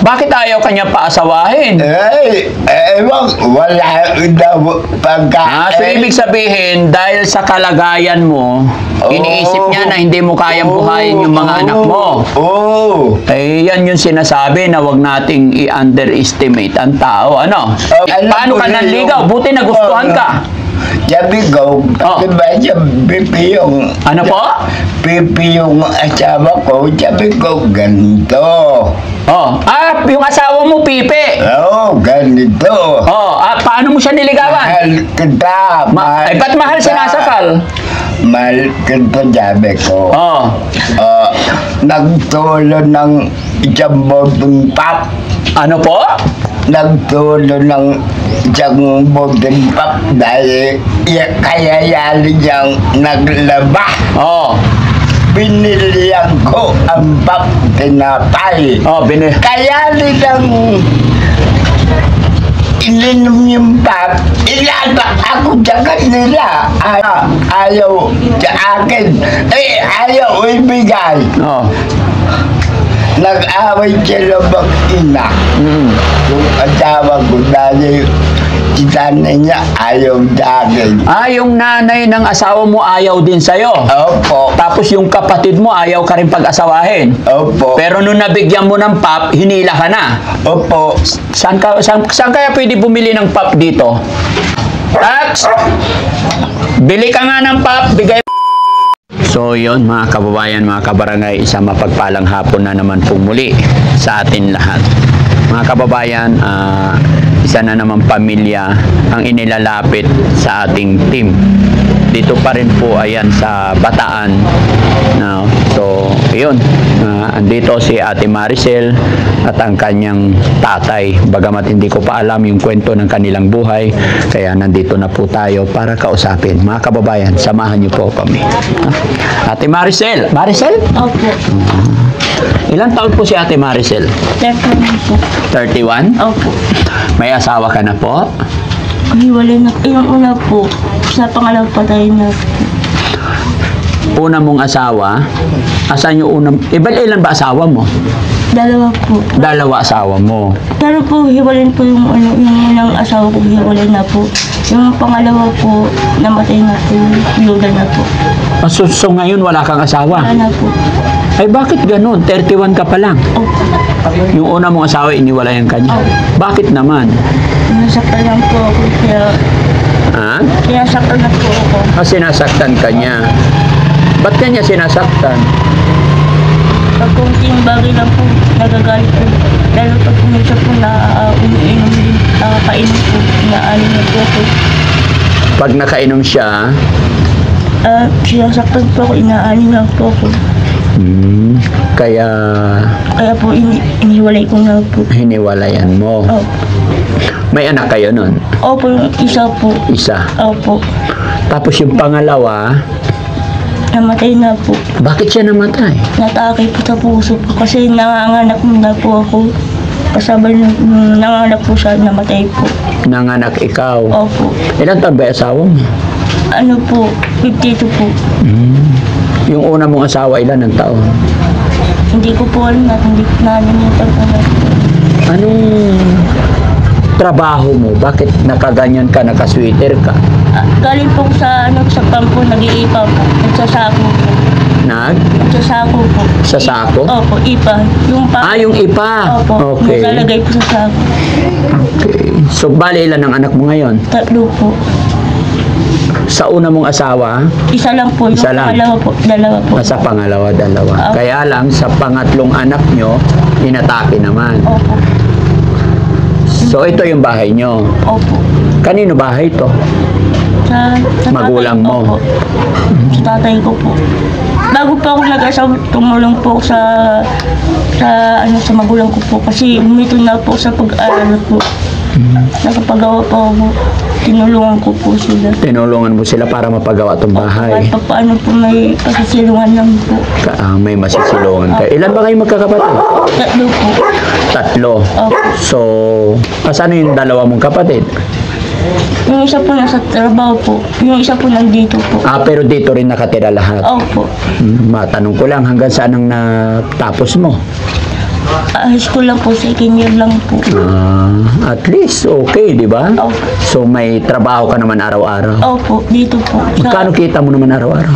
Bakit ayaw kanya paasawahin? Ewan, wala daw pagkain. So ibig sabihin, dahil sa kalagayan mo, iniisip niya na hindi mo kayang buhayin yung mga anak mo. Eh, yan yung sinasabi na wag nating i-underestimate ang tao, ano? Paano ka nanligaw? Buti nagustuhan ka. Sabi ko, diba siya pipi yung... Ano po? Pipi yung asawa ko, sabi ko, ganito. Yung asawa mo, Pipi. Ganito. Paano mo siya niligawan? Mahal kita. Ba't mahal sinasakal? Mahal kita, sabi ko. Nagtulo ng isang botong pop. Ano po? Nagtulo ng isang botong pop dahil kaya yali niyang naglaba. Binilihan ko ang pop tinapay. Kaya nilang ininom yung pop, ilatak ako sa kanila. Ayaw sa akin. Ayaw ibigay. Nag-away sila mag-ina. Yung asawa ko dahil si nanay niya ayaw sa akin. Yung nanay ng asawa mo ayaw din sa'yo? Opo. Tapos yung kapatid mo ayaw ka rin pag-asawahin? Opo. Pero nung nabigyan mo ng pop, hinila ka na? Opo. Saan kaya pwede bumili ng pop dito? Tax! Bili ka nga ng pop, bigay. So yun mga kababayan, mga kabarangay, isang mapagpalang hapon na naman pong muli sa atin lahat. Mga kababayan, isa na naman pamilya ang inilalapit sa ating team. Dito pa rin po, ayan, sa Bataan. So, yun. Andito si Ate Maricel at ang kanyang tatay. Bagamat hindi ko pa alam yung kwento ng kanilang buhay, kaya nandito na po tayo para kausapin. Mga kababayan, samahan niyo po kami. Ate Maricel. Maricel? Opo. Ilang taon po si Ate Maricel? 31 po. 31? Opo. May asawa ka na po? Hiwalay na. Yung una po, sa pangalawa patay na po. Una mong asawa? Asan yung unang... Ilan ba asawa mo? Dalawa po. Dalawa asawa mo. Pero po, hiwalay po yung unang asawa ko, hiwalay na po. Yung pangalawa po, namatay na po, yuda na po. So ngayon wala kang asawa? Wala na po. Ay bakit ganun? 31 ka pa lang. Yung una mong asawa, iniwalayan ka niya. Bakit naman? Nasaktan lang po ako, kaya... Kaya saktan na po ako. Sinasaktan ka niya. Ba't ka niya sinasaktan? Pag kunting bagay lang po, nagagalit po. Lalo pag pumunta po na umiinom din, nakakainom po, inaalim na po ako. Pag nakainom siya? Sinasaktan po ako, inaalim lang po ako. Kaya po, iniwalay ko na po. Hiniwalayan mo? Opo. May anak kayo nun? Opo, isa po. Isa? Opo. Tapos yung pangalawa? Namatay na po. Bakit siya namatay? Natake po sa puso po kasi nanganganak na po ako. Kasabay nanganganak po siya, namatay po. Nanganak ikaw? Opo. Ilan taon ba asawa mo? Ano po, 52 po. Yung una mong asawa, ilan ang taon? Hindi ko po alam at hindi ko nalimutan po na. Anong trabaho mo? Bakit nakaganyan ka, nakasweater ka? Galing po sa kampo, nag-iipa po. Nagsasako po. Nagsasako po. Sa sako? Opo, ipa. Yung ipa? Opo, okay. Nakalagay po sa sako. Okay. So, bali ilan ang anak mo ngayon? 3 po. Sa una mong asawa? Isa lang po. Isa lang? Dalawa po. Sa pangalawa, dalawa. Okay. Kaya lang, sa pangatlong anak nyo, inatake naman. Opo. So, ito yung bahay nyo? Opo. Kanino bahay ito? Sa magulang tatay, mo? Opo. Sa tatay ko po. Bago pa ako nag-asawa, tumulong po sa magulang ko po. Kasi umito na po sa pag-aaral po. Nakapagawa po ako. Tinulungan ko po sila. Tinulungan mo sila para mapagawa itong bahay? Kahit paano po may pasisilungan lang po. May masisilungan ka. Ilan ba kayo magkakapatid? 3 po. 3? Opo. So, asan yung dalawa mong kapatid? Yung isa po nasa trabaho po. Yung isa po nandito po. Pero dito rin nakatira lahat? Opo. Matanong ko lang, hanggang saan ang natapos mo? High school lang po, second year lang po. At least, okay, di ba? Opo. So, may trabaho ka naman araw-araw. Opo, dito po. Magkano kita mo naman araw-araw?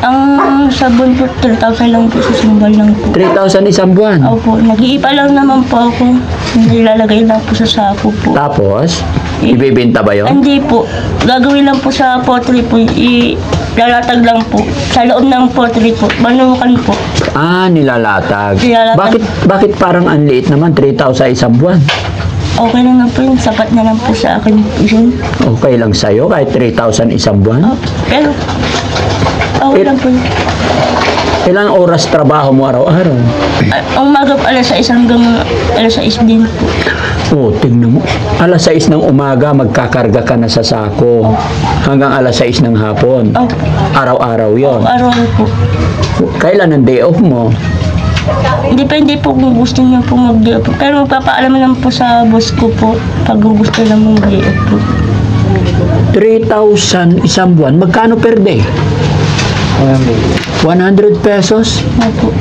Ang sabon po, 3,000 lang po sa simbal lang po. 3,000 isang buwan. Opo, nag-iipa lang naman po ako. Nilalagay lang po sa sako po. Tapos, ibibenta ba yun? Hindi po. Gagawin lang po sa pottery po. Lalatag lang po. Sa loob ng pottery po. Manukan po. Nilalatag. Nilalatag. Bakit parang ang liit naman? 3,000 isang buwan. Okay na lang po yun. Sapat na lang po sa akin yun. Okay lang sa'yo kahit 3,000 isang buwan? Pero, okay lang po yun. Ilang oras trabaho mo araw-araw? Ang umaga po, alas 6 hanggang alas 6 din po. Tingnan mo. Alas 6 ng umaga, magkakarga ka na sa sako. Hanggang alas 6 ng hapon. Opo. Araw-araw yon. Araw-araw po. Kailan ang day off mo? Depende po kung gusto niyo po mag-day off. Pero magpapaalam lang po sa boss ko po pag gusto lang mong day off po. 3,000 isang buwan. Magkano per day? 100 pesos? Opo.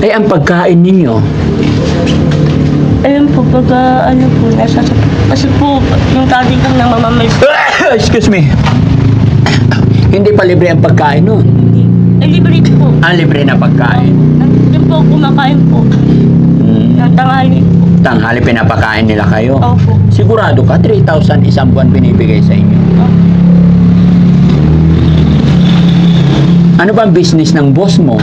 Ang pagkain ninyo? Ayun po, pag ano po, kasi po, yung tatay ko na mamamay. Excuse me. Hindi pa libre ang pagkain nun. Libre po. Libre na pagkain. Nandun po, kumakain po. Ng tanghali po. Tanghali pinapakain nila kayo? Opo. Sigurado ka, 3,000 isang buwan binibigay sa inyo. Ano ba ang business ng boss mo?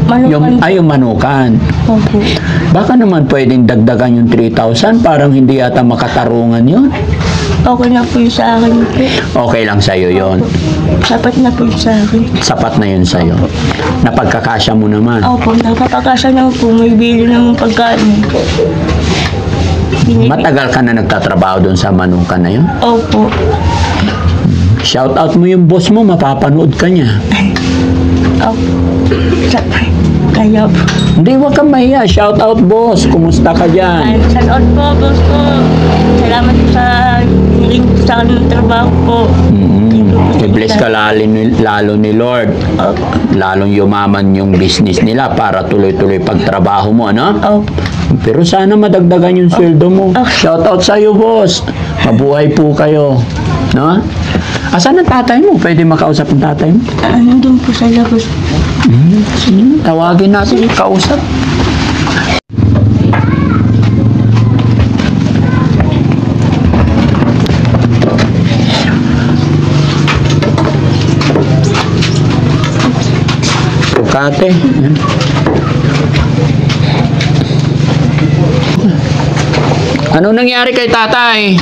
Manukan. Yung manukan. Opo. Baka naman pwedeng dagdagan yung 3,000, parang hindi yata makatarungan yun. Okay na po yun sa akin po. Okay lang sa'yo yun. Sapat na po yun sa akin. Sapat na yun sa'yo. Napagkakasya mo naman. Opo, napapakasya na po. May bili ng pagkain. Matagal ka na nagtatrabaho doon sa manukan na yun? Opo. Shout out mo yung boss mo, mapapanood ka niya. Opo. Kaya po. Hindi, wag kang mahiya. Shout out boss, kumusta ka dyan? Shoutout po, boss ko. Salamat po sa hiniling po sa akin ng trabaho po. I-bless ka lalo ni Lord. Lalong yumaman yung business nila para tuloy-tuloy pagtrabaho mo, ano? Opo. Pero sana madagdagan yung sweldo mo. Shout out sa'yo, boss. Mabuhay po kayo. No? Asan ang tatay mo? Pwede makausap ang tatay mo? Nandun po sa labas. Sige, tawagin natin. Kausap. Sukate. Yan. Ano nangyari kay tatay?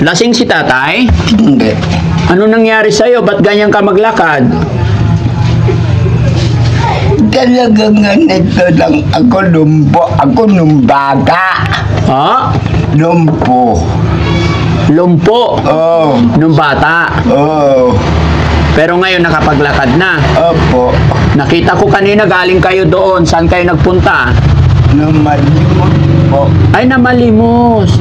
Lasing si tatay? Hindi. Ano nangyari sa'yo? Ba't ganyan ka maglakad? Talagang ganito lang ako lumpo. Ako nung bata. Ha? Lumpo. Lumpo. Oh. Nung bata. Oh. Pero ngayon nakapaglakad na. Opo. Nakita ko kanina galing kayo doon. Saan kayo nagpunta? Namalimot po. Ay, namalimos.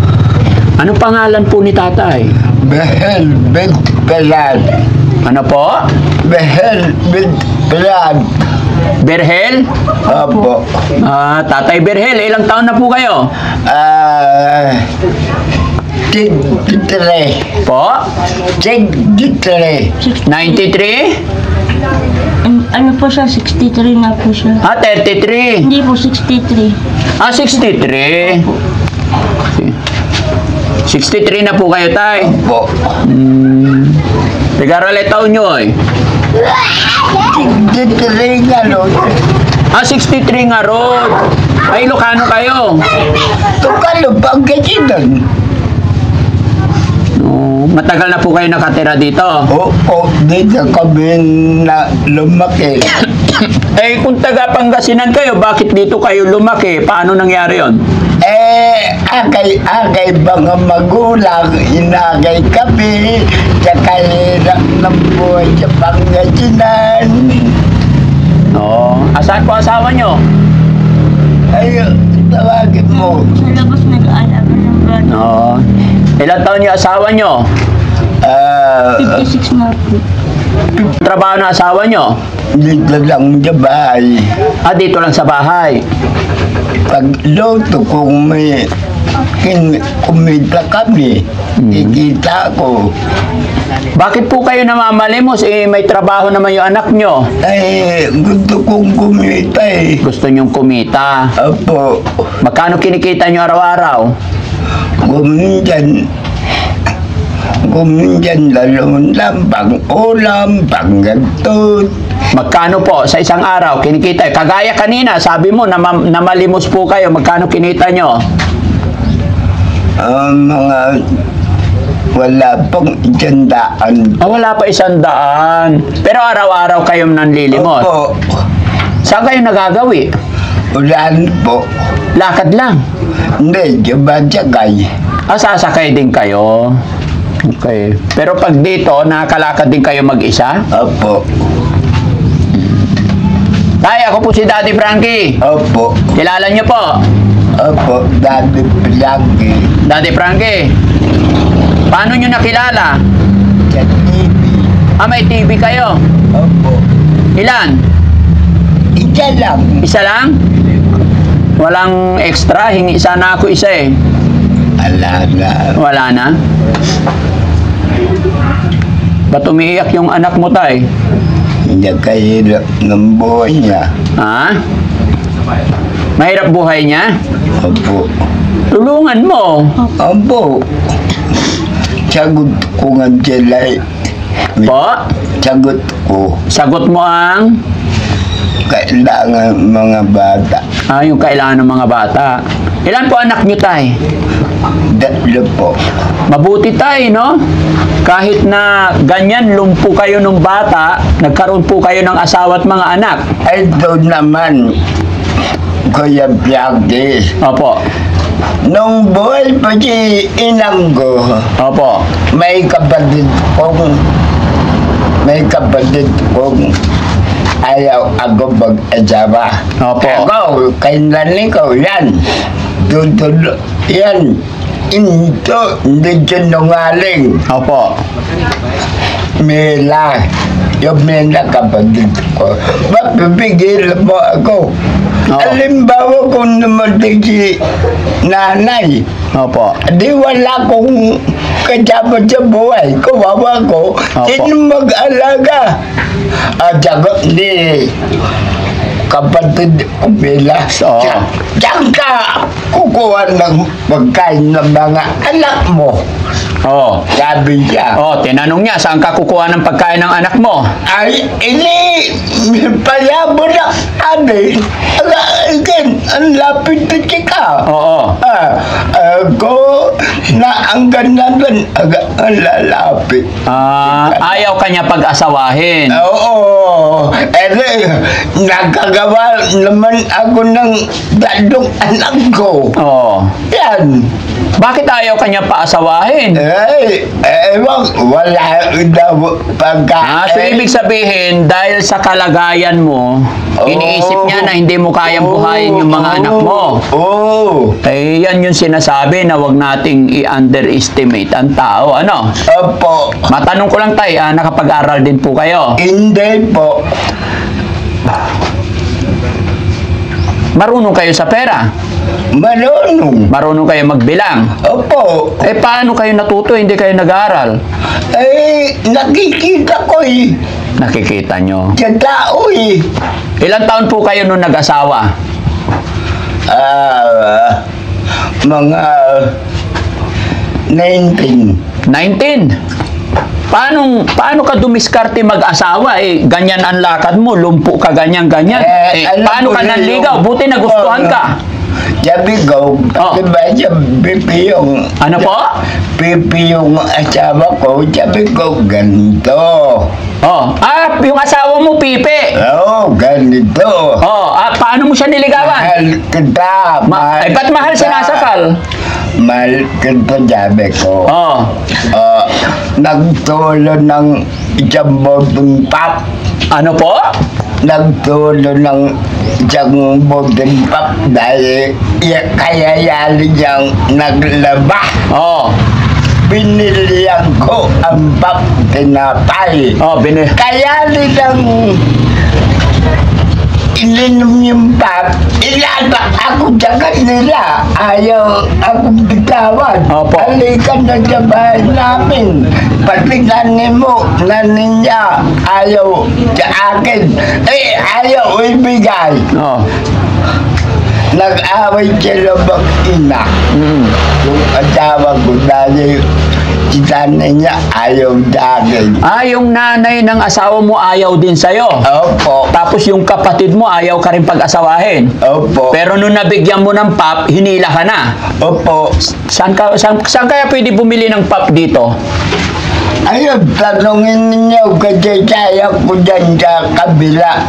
Anong pangalan po ni tatay? Behel Bidpelad. Ano po? Behel Bidpelad. Berhel? Opo. Tatay Berhel, ilang taon na po kayo? 63. Po? 63. 93? Ano po siya? 63 na po siya. 33. Hindi po, 63. 63. 63 na po kayo, tay. Opo. Tigarale taon nyo, eh. 63 nga nun. 63 nga, Rod. Ay, Ilocano kayo. Tukalo pa ang ganyan. Matagal na po kayo nakatira dito. Oo, dito kami na lumaki. Kung taga Pangasinan kayo, bakit dito kayo lumaki? Paano nangyari yon? Agay mga magulang, inagay kami, sa kalirap ng buhay sa Pangasinan. Asan po asawa nyo? Ayun, tawagin mo. Sa labas nag-aalaga ng brother. Ilang taon yung asawa nyo? 56 na po. Trabaho ng asawa nyo? Dito lang sa bahay. Ah, dito lang sa bahay. Pagluto kung may kumita kami, ikita ko. Bakit po kayo namamalimos? Eh, may trabaho naman yung anak nyo. Ay, gusto kong kumita eh. Gusto nyong kumita. Opo, Magkano kinikita nyo araw-araw? kuminsan 2 lang, pang ulam, pang ganto. Magkano po sa isang araw kinikita? Kagaya kanina, sabi mo namalimos po kayo. Magkano kinita nyo? Mga wala pong 100. Ah, wala pa 100. Pero araw-araw kayong nanlilimos. Opo, Saan kayo nagagawi? ulan po. Lakad lang. Hindi, jabad-jagay. Ah, sasakay din kayo. Okay. Pero pag dito, nakakalakad din kayo mag-isa? Opo, Tay, ako po si Daddy Frankie. opo, Kilala nyo po? opo, dati lagi Daddy Frankie. Paano nyo nakilala? sa TV. Ah, may TV kayo. Opo, Ilan? isa lang. Isa lang? Walang extra? Hingi sana ako isa eh. Ala na. Wala na? Ba't umiiyak yung anak mo, Tay? Nakahirap ng buhay niya. Ha? Mahirap buhay niya? Opo, Tulungan mo. opo. Sagot ko nga sila eh. Po? Sagot ko. Sagot mo ang Kailangan mga bata. yung kailangan ng mga bata. Ilan po anak niyo, Tay? 3 po. Mabuti, Tay, no? Kahit na ganyan, lumpo kayo nung bata, nagkaroon po kayo ng asawa at mga anak. Ay doon naman, Kuya Bianchi. Opo. Nung buhay pa si inang ko, Opo. may kapatid kong ayaw ako mag-asawa. Opo. Ako, kailan ko yan. Tutulo, yan. Hindi sinungaling. Opo. Mela. Yung Mela kapatid ko. Mapipigil mo ako. Oo. Halimbawa kung namatay si nanay, Opo. di wala kong kasama sa buhay. Kawawa ko. Opo. Sino mag-alaga? At saka, di kapatid ko Mela. Oo. Diyan ka kukuha ng pagkain ng mga anak mo. Oh. Sabi niya. Oh, tinanong niya, saan ka kukuha ng pagkain ng anak mo? Ay, ini, payabo na kami. Again, ang lapit na chika. Oo. Ako, na ang ganda doon, ang lalapit. Ayaw kanya pag-asawahin. Oo, nagkagawa naman ako ng 3 anak ko. Oo. Yan. Bakit ayaw kanya paasawahin? Ewan, wala daw pagkain. So ibig sabihin, dahil sa kalagayan mo, iniisip niya na hindi mo kayang buhayin yung mga anak mo. Oo. Eh, yan yung sinasabi na wag nating i-underestimate ang tao. Ano? Opo. Matanong ko lang, Tay, nakapag-aral din po kayo? Hindi po. Marunong kayo sa pera? Marunong. Marunong kayo magbilang? Opo. Eh, paano kayo natuto? Hindi kayo nag-aaral? Nakikita ko eh. Nakikita nyo. Sa tao eh. Ilang taon po kayo nung nag-asawa? Mga 19. 19. Paano ka dumiskarte mag-asawa? Eh, ganyan ang lakad mo, lumpo ka ganyan-ganyan. alam Paano mo ka yun, nanligaw? Buti nagustuhan ka. Sabi ko, diba siya pipi yung... Ano po? Pipi yung asawa ko. Sabi ko, ganito. Yung asawa mo, Pipe. Oo, ganito. Paano mo siya niligawan? Mahal kita. Ba't mahal sinasakal? Mahal kita, sabi ko. Nagtulo ng isang botong pop. Ano po? Nagtulo ng isang botong pop dahil kaya yali niyang naglaba. binilihan ko ang pap tinapay. Oh, Kaya nilang ininom yung pap, ilanak ako sa kanila. Ayaw akong bitawan. Opo. Halikan na sa bahay namin. Pati mo, nanin niya, ayaw sa akin. Ayaw ibigay. Oh. Nag-away sila mag-ina. Yung asawa ko dahil kita niya ayaw sa akin. Yung nanay ng asawa mo ayaw din sa'yo. Opo. Tapos yung kapatid mo ayaw ka rin pag-asawahin. Opo. Pero nung nabigyan mo ng pap, hinila ka na. Opo. Saan kaya pwede bumili ng pap dito? Ayun, tanungin ninyo kasi kaya ko dyan sa kabila.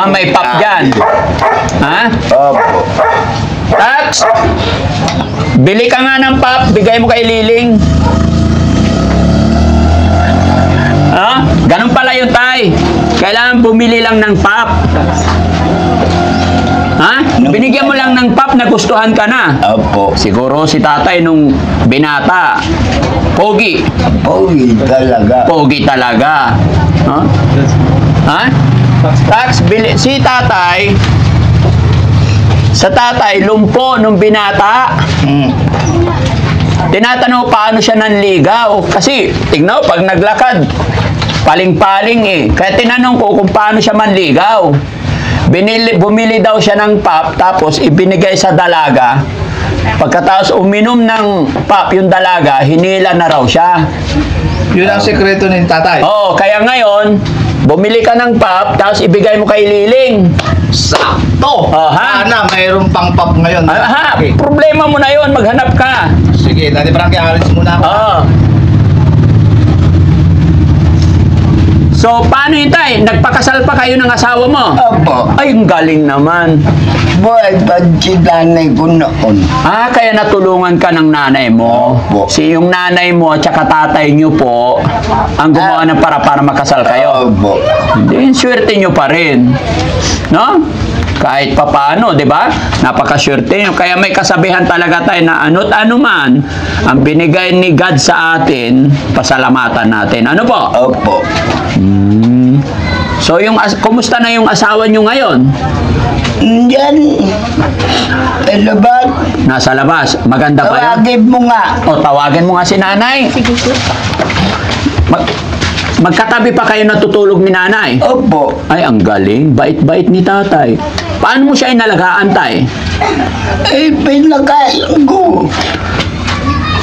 May pap dyan. Ha? Opo. Tax! Bili ka nga ng pap, bigay mo kay Liling. Ganun pala yun, tay. Kailangan bumili lang ng pap. Binigyan mo lang ng pap, nagustuhan ka na. Opo. Siguro si tatay nung binata, pogi. Pogi talaga. Pogi talaga. Tax, si tatay, sa tatay, lumpo nung binata. Tinatanong paano siya nanligaw. Kasi, tignan mo, pag naglakad, paling-paling eh. Kaya tinanong ko kung paano siya manligaw. Bumili daw siya ng pap, tapos ibinigay sa dalaga. Pagkatapos uminom ng pap yung dalaga, hinila na raw siya. Yun ang sekreto ni tatay. Oo, kaya ngayon, bumili ka ng pap, tapos ibigay mo kay Liling. Sakto! Sana mayroong pang pap ngayon. Okay. Problema mo na yun, maghanap ka. Sige, Daddy Frankie, alis muna ako. So, paano yun, tay? Nagpakasal pa kayo ng asawa mo? Opo. Ay, ang galing naman. Buhay pa si nanay ko noon. Kaya natulungan ka ng nanay mo. Opo. Yung nanay mo at saka tatay nyo po ang gumawa ng para makasal kayo. Opo. Hindi, swerte nyo pa rin. No? Kahit papaano, di ba? Napakaswerte nyo. Kaya may kasabihan talaga tayo na ano't ano man ang binigay ni God sa atin, pasalamatan natin. Ano po? Opo. So, kumusta na yung asawa nyo ngayon? Diyan. Labas. Nasa labas. Maganda ba yun? Tawagin mo nga. Tawagin mo nga si nanay. Sige po. Magkatabi pa kayo natutulog ni nanay? Opo. Ay, ang galing. Bait-bait ni tatay. Paano mo siya inalagaan, tay? Pinakain ko.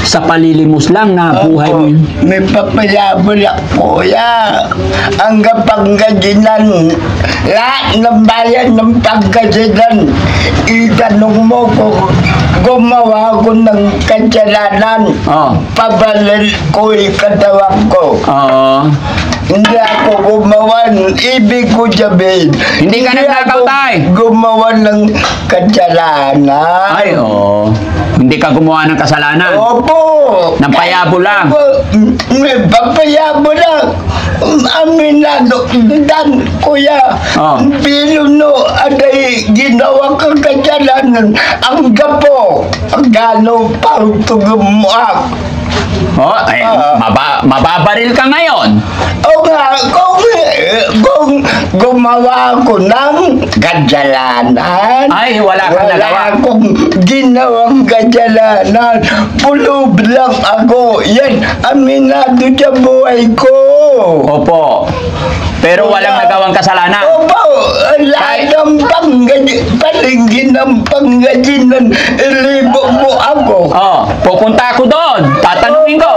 Sa palilimos lang na buhay mo yun. May papayabol ako, kuya. Hanggang Pangasinan. Lahat ng bayan ng Pangasinan. Itanong mo kung gumawa ko ng kasalanan. Pabalil ko yung katawan ko. Hindi ako gumawa. Ibig ko sabihin. Hindi ka nagnakaw, tay. Gumawa ng kasalanan. Ay, hindi ka gumawa ng kasalanan. Opo. Nang payabo lang. May papayabo lang. Aminado dan, kuya. Pero no, aday ginawa kang kasalanan. Ang gapo. Ang gano pang tugumuak. Mababaril ka ngayon. O nga, kung gumawa ko ng kasalanan. Ay, wala kang nagawa. Wala akong ginawang kasalanan. Pulob lang ako. Yan, aminado sa buhay ko. Opo. Pero walang nagawang kasalanan. Opo. Lahat ng palingin ng Pangasinan, ilibo mo ako. Pupunta ako doon. Tatanungin ko.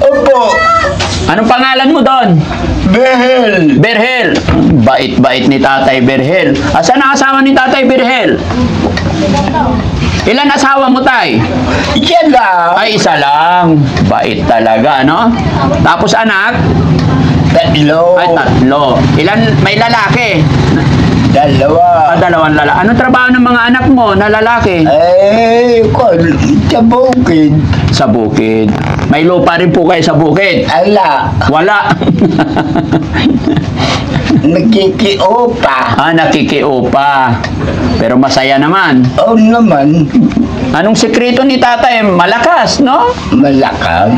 Opo. Anong pangalan mo doon? Berhel. Berhel. Bait-bait ni Tatay Berhel. Asan ang asawa ni Tatay Berhel? Ilan asawa mo, tay? Isa lang. Ay, isa lang. Bait talaga, no? Tapos anak? Tatlo. Ay, tatlo. Ilan? May lalaki? Dalawa. Dalawang lalaki. Anong trabaho ng mga anak mo na lalaki? Sa bukid. Sa bukid. May lupa rin po kayo sa bukid? Ala, Wala. nakikiupa. Nakikiupa. Pero masaya naman. Oo naman, Anong sekreto ni tatay? Malakas, no? malakad.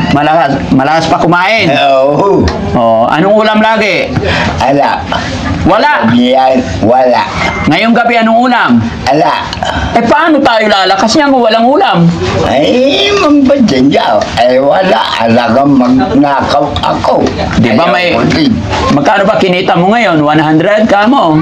Malakas pa kumain. Oo. Oh, anong ulam lagi? Ala, Wala. yan, wala. Ngayong gabi anong ulam? Ala, Paano tayo lalakas niya kung walang ulam? ay, mambadyan niya. Ay, wala. Alagang magnakaw ako. Di ba Ayaw may... ko din. Magkano ba kinita mo ngayon? 100 ka mo?